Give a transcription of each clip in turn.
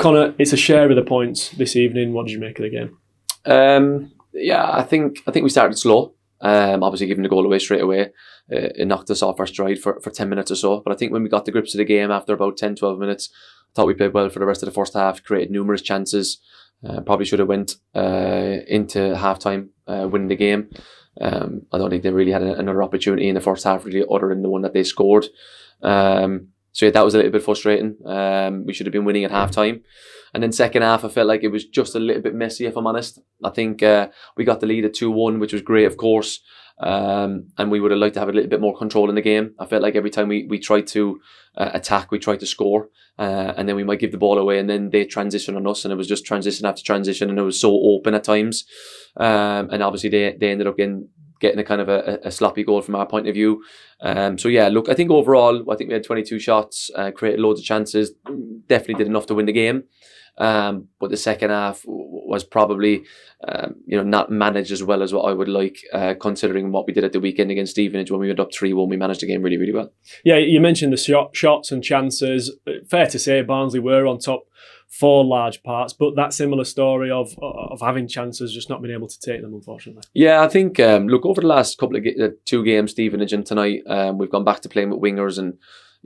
Conor, it's a share of the points this evening. What did you make of the game? I think we started slow. Obviously giving the goal away straight away, it knocked us off our stride for 10 minutes or so. But I think when we got the grips of the game after about 10-12 minutes, I thought we played well for the rest of the first half, created numerous chances. Probably should have went into half-time winning the game. I don't think they really had another opportunity in the first half, really, other than the one that they scored. That was a little bit frustrating. We should have been winning at half-time. And then second half, I felt like it was just a little bit messy, if I'm honest. I think we got the lead at 2-1, which was great, of course. And we would have liked to have a little bit more control in the game. I felt like every time we tried to attack, we tried to score. And then we might give the ball away, and then they transition on us. And it was just transition after transition, and it was so open at times. And obviously they ended up getting a kind of a sloppy goal from our point of view. I think overall, we had 22 shots, created loads of chances, definitely did enough to win the game. But the second half was probably, not managed as well as what I would like, considering what we did at the weekend against Stevenage when we went up 3-1. We managed the game really, really well. Yeah, you mentioned the shots and chances. Fair to say, Barnsley were on top for large parts, but that similar story of having chances, just not being able to take them, unfortunately. Yeah, I think over the last couple of two games, Stevenage and tonight, we've gone back to playing with wingers, and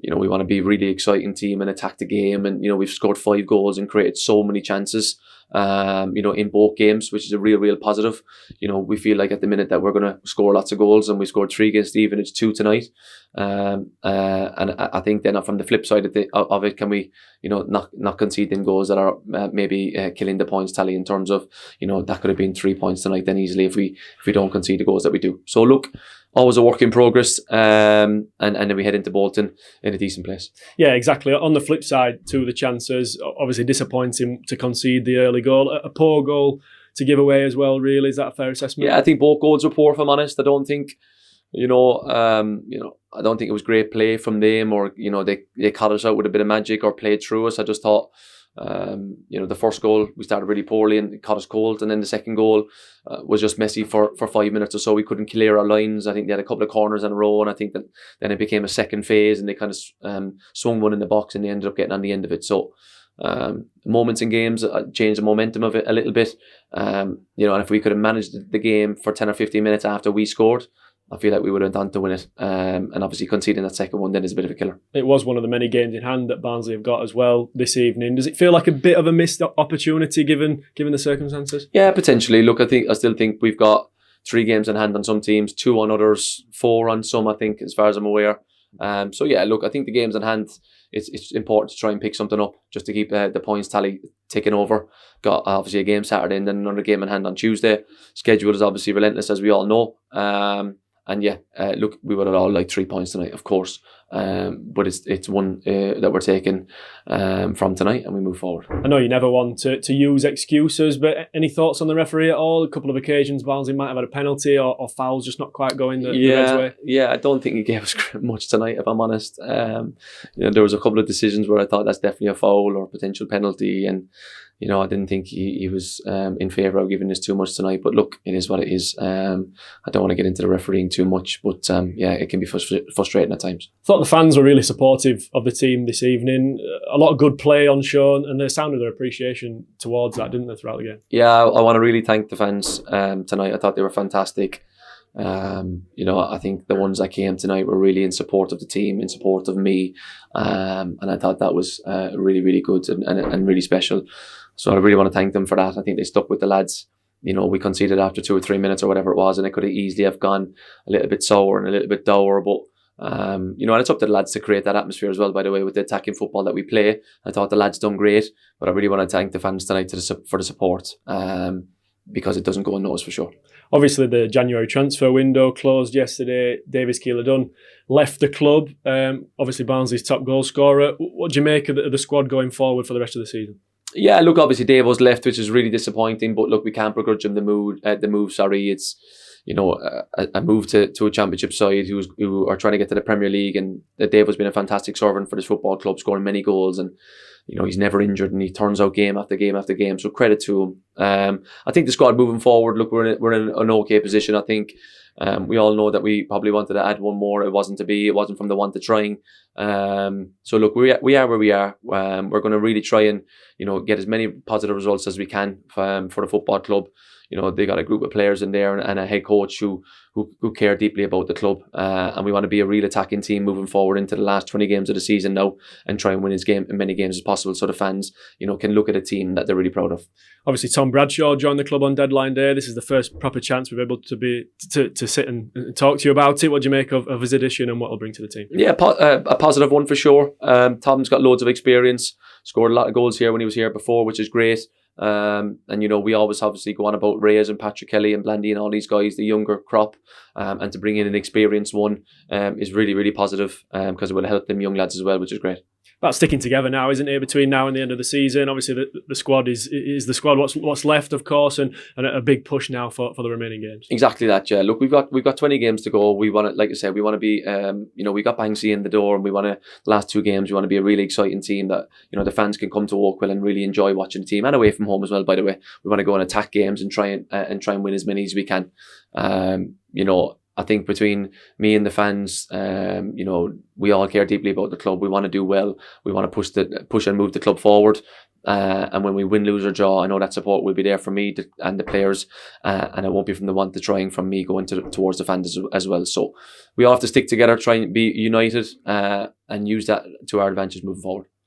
we want to be a really exciting team and attack the game. And, we've scored 5 goals and created so many chances, in both games, which is a real positive. We feel like at the minute that we're going to score lots of goals, and we scored 3 against Stevenage, 2 tonight. And I think then from the flip side of it, can we, not concede them goals that are maybe killing the points tally in terms of, that could have been 3 points tonight then easily if we don't concede the goals that we do. So look, always a work in progress, and then we head into Bolton in a decent place. Yeah, exactly. On the flip side to the chances, obviously disappointing to concede the early goal, a poor goal to give away as well. Really, is that a fair assessment? Yeah, I think both goals were poor, if I'm honest. I don't think, I don't think it was great play from them, or they caught us out with a bit of magic or played through us. I just thought, the first goal we started really poorly and it caught us cold, and then the second goal was just messy for 5 minutes or so. We couldn't clear our lines. I think they had a couple of corners in a row, and I think that then it became a second phase, and they kind of swung one in the box, and they ended up getting on the end of it. So moments in games change the momentum of it a little bit. And if we could have managed the game for 10 or 15 minutes after we scored, I feel like we would have done to win it. And obviously conceding that second one then is a bit of a killer. It was one of the many games in hand that Barnsley have got as well this evening. Does it feel like a bit of a missed opportunity given the circumstances? Yeah, potentially. Look, I still think we've got 3 games in hand on some teams, 2 on others, 4 on some, I think, as far as I'm aware. I think the games in hand, it's important to try and pick something up just to keep the points tally ticking over. Got obviously a game Saturday and then another game in hand on Tuesday. Schedule is obviously relentless, as we all know. We would have all liked 3 points tonight, of course. But it's one that we're taking from tonight, and we move forward. I know you never want to use excuses, but any thoughts on the referee at all? A couple of occasions Barnsley might have had a penalty or fouls just not quite going the Reds' way. Yeah, I don't think he gave us much tonight, if I'm honest. There was a couple of decisions where I thought that's definitely a foul or potential penalty, and I didn't think he was in favour of giving this too much tonight. But look, it is what it is. I don't want to get into the refereeing too much, but it can be frustrating at times. I thought the fans were really supportive of the team this evening. A lot of good play on shown, and they sounded their appreciation towards that, didn't they, throughout the game? Yeah, I want to really thank the fans tonight. I thought they were fantastic. I think the ones that came tonight were really in support of the team, in support of me, and I thought that was really, really good and really special. So I really want to thank them for that. I think they stuck with the lads. We conceded after 2 or 3 minutes or whatever it was, and it could have easily have gone a little bit sour and a little bit dour. But and it's up to the lads to create that atmosphere as well, by the way, with the attacking football that we play. I thought the lads done great, but I really want to thank the fans tonight for the support, because it doesn't go unnoticed for sure. Obviously, the January transfer window closed yesterday. Davis Keeler-Dunn left the club. Obviously, Barnsley's top goal scorer. What do you make of the squad going forward for the rest of the season? Yeah, look, obviously Davo's left, which is really disappointing. But look, we can't begrudge him the move. It's a move to a championship side who are trying to get to the Premier League, and Davo's been a fantastic servant for this football club, scoring many goals, and he's never injured, and he turns out game after game after game. So credit to I think the squad moving forward, look, we're in an okay position. I think we all know that we probably wanted to add one more. It wasn't to be. It wasn't from the want to trying. So look, we are where we are. We're going to really try and get as many positive results as we can for the football club. They got a group of players in there and a head coach who care deeply about the club, and we want to be a real attacking team moving forward into the last 20 games of the season now, and try and win as many games as possible, so the fans can look at a team that they're really proud of. Obviously, Tom Bradshaw joined the club on deadline day. This is the first proper chance we've been able to sit and talk to you about it. What do you make of his addition and what he'll bring to the team? Yeah, a positive one for sure. Tom's got loads of experience, scored a lot of goals here when he was here before, which is great. And we always obviously go on about Reyes and Patrick Kelly and Blandy and all these guys, the younger crop, and to bring in an experienced one is really, really positive, because it will help them young lads as well, which is great. About sticking together now, isn't it, between now and the end of the season? Obviously, the squad is the squad. What's left, of course, and a big push now for the remaining games. Exactly that. Yeah. Look, we've got 20 games to go. We want to, like I said, we want to be. We got Barnsley in the door, and we want to. The last 2 games, we want to be a really exciting team that the fans can come to Oakville and really enjoy watching the team, and away from home as well. By the way, we want to go and attack games and try and win as many as we can. I think between me and the fans, we all care deeply about the club. We want to do well. We want to push and move the club forward. And when we win, lose or draw, I know that support will be there for me and the players, and it won't be from the want to trying from me going towards the fans as well. So we all have to stick together, try and be united, and use that to our advantage moving forward.